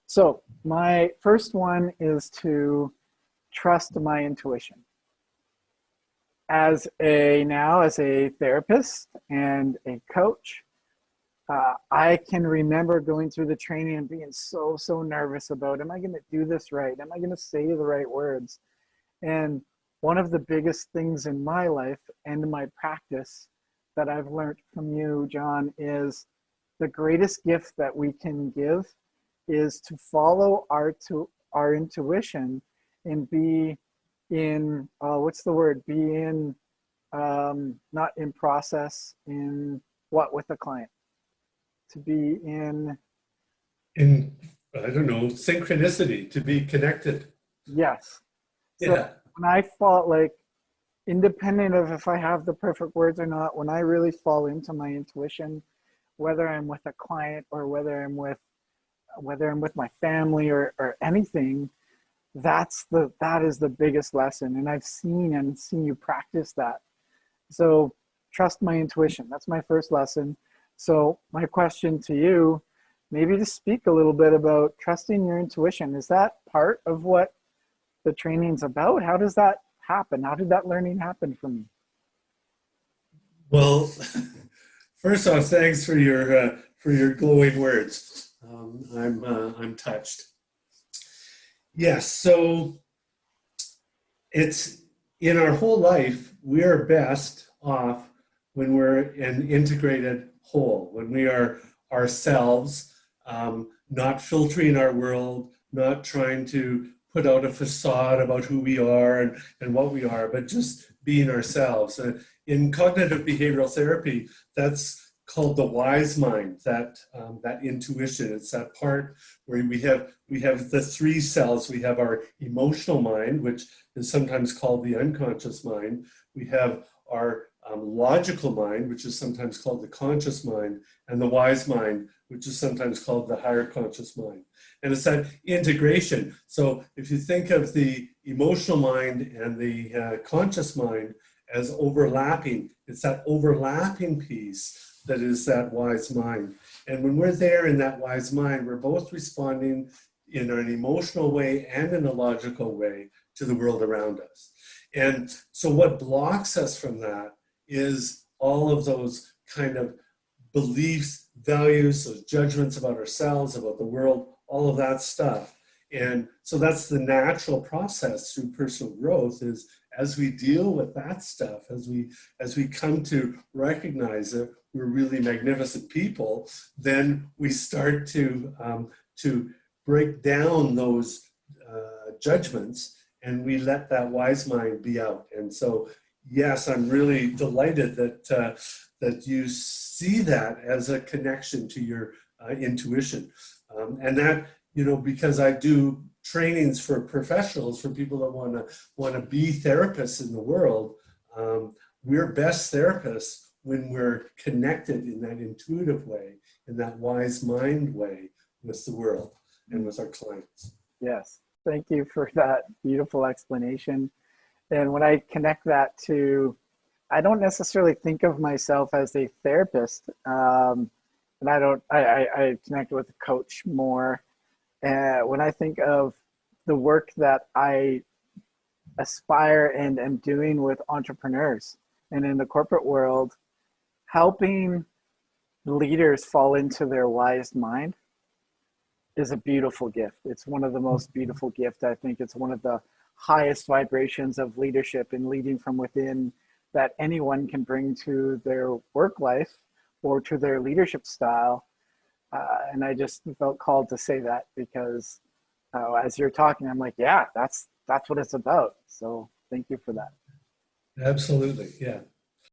So my first one is to trust my intuition. As a therapist and a coach, I can remember going through the training and being so nervous about, am I going to do this right? Am I going to say the right words? And one of the biggest things in my life and in my practice that I've learned from you, John, is the greatest gift that we can give is to follow our intuition and be in what's the word? Be in not in process, in what with the client, to be In, I don't know, synchronicity, to be connected. yes. So Yeah. when I fall, like, independent of if I have the perfect words or not, when I really fall into my intuition, whether I'm with a client or whether I'm with my family or anything, that is the biggest lesson. And I've seen you practice that. So trust my intuition. That's my first lesson. So my question to you, maybe to speak a little bit about trusting your intuition. Is that part of what the training's about? How does that happen? How did that learning happen for me? Well, first off, thanks for your glowing words. I'm touched. Yes, so it's in our whole life, we are best off when we're an integrated whole, when we are ourselves, not filtering our world, not trying to put out a facade about who we are and what we are, but just being ourselves. In cognitive behavioral therapy, that's called the wise mind, that intuition. It's that part where we have the three cells. We have our emotional mind, which is sometimes called the unconscious mind. We have our logical mind, which is sometimes called the conscious mind, and the wise mind, which is sometimes called the higher conscious mind. And it's that integration. So if you think of the emotional mind and the conscious mind as overlapping, it's that overlapping piece that is that wise mind. And when we're there in that wise mind, we're both responding in an emotional way and in a logical way to the world around us. And so what blocks us from that is all of those kind of beliefs, values, those judgments about ourselves, about the world, all of that stuff. And so that's the natural process through personal growth, is as we deal with that stuff, as we come to recognize that we're really magnificent people, then we start to break down those judgments, and we let that wise mind be out. And so, yes, I'm really delighted that you see that as a connection to your intuition, and that, because I do trainings for professionals, for people that want to be therapists in the world. We're best therapists when we're connected in that intuitive way, in that wise mind way with the world and with our clients. Yes. Thank you for that beautiful explanation. And when I connect that to, I don't necessarily think of myself as a therapist. And I connect with a coach more. When I think of the work that I aspire and am doing with entrepreneurs and in the corporate world, helping leaders fall into their wise mind is a beautiful gift. It's one of the most beautiful gifts. I think it's one of the highest vibrations of leadership and leading from within that anyone can bring to their work life or to their leadership style. And I just felt called to say that because as you're talking, I'm like, yeah, that's what it's about. So thank you for that. Absolutely, yeah.